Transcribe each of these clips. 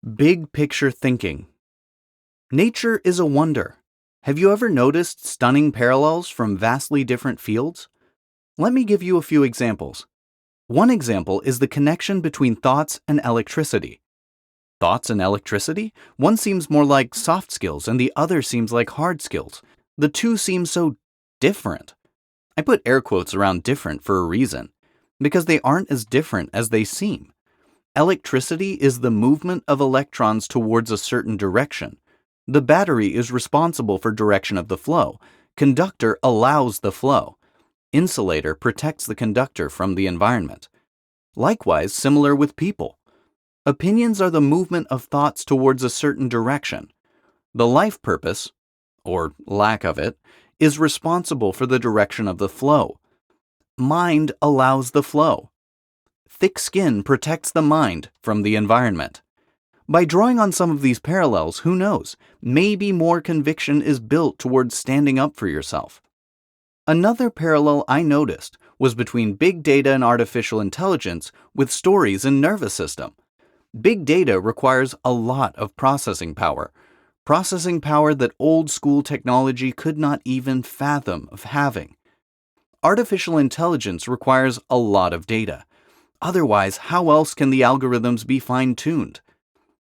Big picture thinking. Nature is a wonder. Have you ever noticed stunning parallels from vastly different fields? Let me give you a few examples. One example is the connection between thoughts and electricity. Thoughts and electricity? One seems more like soft skills and the other seems like hard skills. The two seem so different. I put air quotes around different for a reason, because they aren't as different as they seem. Electricity is the movement of electrons towards a certain direction. The battery is responsible for direction of the flow. Conductor allows the flow. Insulator protects the conductor from the environment. Likewise, similar with people. Opinions are the movement of thoughts towards a certain direction. The life purpose, or lack of it, is responsible for the direction of the flow. Mind allows the flow. Thick skin protects the mind from the environment. By drawing on some of these parallels, who knows, maybe more conviction is built towards standing up for yourself. Another parallel I noticed was between big data and artificial intelligence with stories and nervous system. Big data requires a lot of processing power that old school technology could not even fathom of having. Artificial intelligence requires a lot of data. Otherwise, how else can the algorithms be fine-tuned?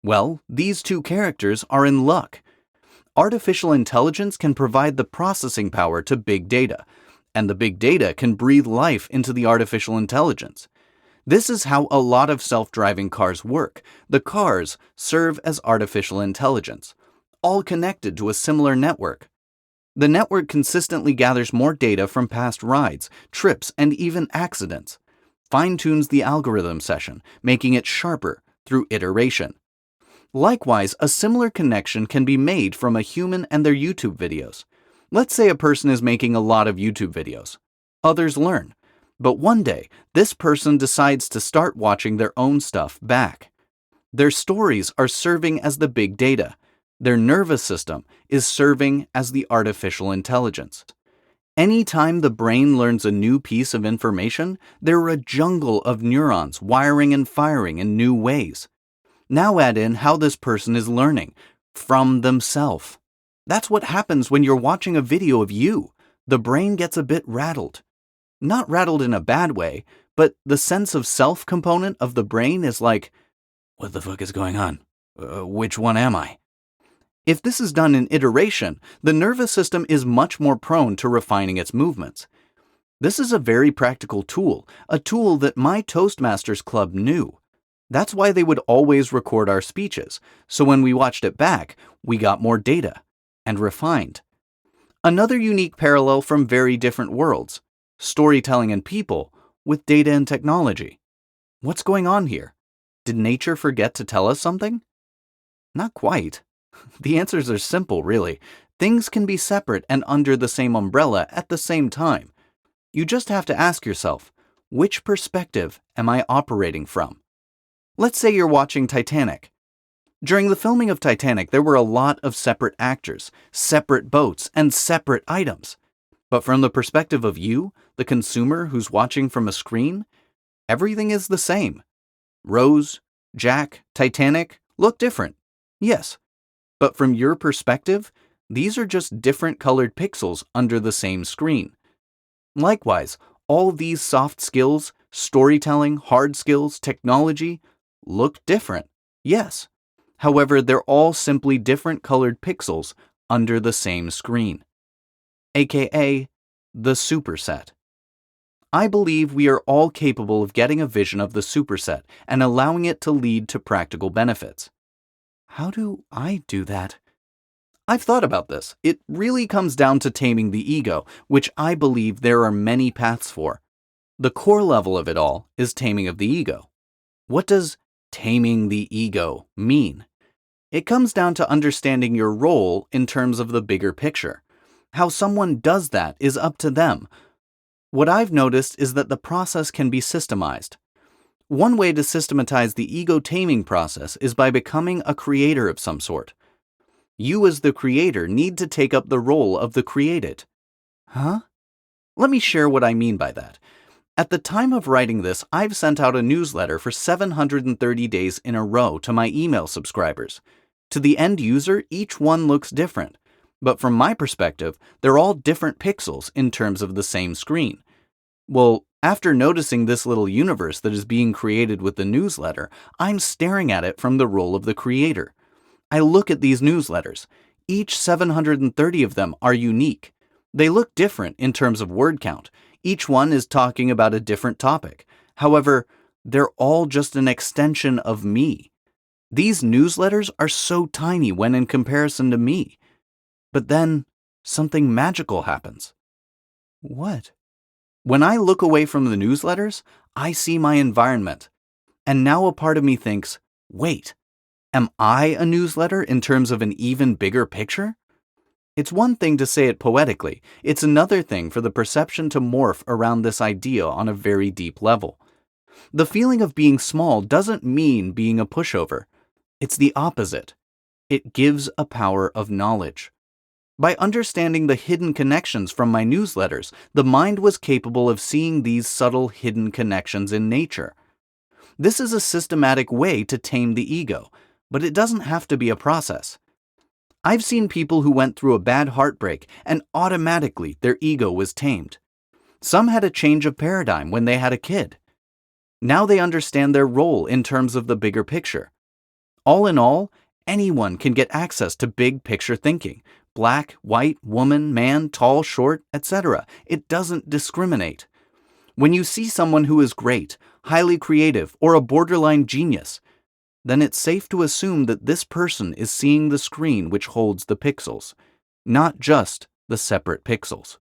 Well, these two characters are in luck. Artificial intelligence can provide the processing power to big data, and the big data can breathe life into the artificial intelligence. This is how a lot of self-driving cars work. The cars serve as artificial intelligence, all connected to a similar network. The network consistently gathers more data from past rides, trips, and even accidents. Fine-tunes the algorithm session, making it sharper through iteration. Likewise, a similar connection can be made from a human and their YouTube videos. Let's say a person is making a lot of YouTube videos. Others learn. But one day, this person decides to start watching their own stuff back. Their stories are serving as the big data. Their nervous system is serving as the artificial intelligence. Anytime the brain learns a new piece of information, there are a jungle of neurons wiring and firing in new ways. Now add in how this person is learning from themselves. That's what happens when you're watching a video of you. The brain gets a bit rattled. Not rattled in a bad way, but the sense of self component of the brain is like, what the fuck is going on? Which one am I? If this is done in iteration, the nervous system is much more prone to refining its movements. This is a very practical tool, a tool that my Toastmasters Club knew. That's why they would always record our speeches, so when we watched it back, we got more data and refined. Another unique parallel from very different worlds, storytelling and people with data and technology. What's going on here? Did nature forget to tell us something? Not quite. The answers are simple, really. Things can be separate and under the same umbrella at the same time. You just have to ask yourself, which perspective am I operating from? Let's say you're watching Titanic. During the filming of Titanic, there were a lot of separate actors, separate boats, and separate items. But from the perspective of you, the consumer who's watching from a screen, everything is the same. Rose, Jack, Titanic look different. Yes. But from your perspective, these are just different colored pixels under the same screen. Likewise, all these soft skills, storytelling, hard skills, technology, look different. Yes. However, they're all simply different colored pixels under the same screen, aka the superset. I believe we are all capable of getting a vision of the superset and allowing it to lead to practical benefits. How do I do that? I've thought about this. It really comes down to taming the ego, which I believe there are many paths for. The core level of it all is taming of the ego. What does taming the ego mean? It comes down to understanding your role in terms of the bigger picture. How someone does that is up to them. What I've noticed is that the process can be systemized. One way to systematize the ego taming process is by becoming a creator of some sort. You as the creator need to take up the role of the created. Huh? Let me share what I mean by that. At the time of writing this, I've sent out a newsletter for 730 days in a row to my email subscribers. To the end user, each one looks different. But from my perspective, they're all different pixels in terms of the same screen. Well, after noticing this little universe that is being created with the newsletter, I'm staring at it from the role of the creator. I look at these newsletters. Each 730 of them are unique. They look different in terms of word count. Each one is talking about a different topic. However, they're all just an extension of me. These newsletters are so tiny when in comparison to me. But then, something magical happens. What? When I look away from the newsletters, I see my environment. And now a part of me thinks, wait, am I a newsletter in terms of an even bigger picture? It's one thing to say it poetically. It's another thing for the perception to morph around this idea on a very deep level. The feeling of being small doesn't mean being a pushover. It's the opposite. It gives a power of knowledge. By understanding the hidden connections from my newsletters, the mind was capable of seeing these subtle hidden connections in nature. This is a systematic way to tame the ego, but it doesn't have to be a process. I've seen people who went through a bad heartbreak and automatically their ego was tamed. Some had a change of paradigm when they had a kid. Now they understand their role in terms of the bigger picture. All in all, anyone can get access to big picture thinking. Black, white, woman, man, tall, short, etc. It doesn't discriminate. When you see someone who is great, highly creative, or a borderline genius, then it's safe to assume that this person is seeing the screen which holds the pixels, not just the separate pixels.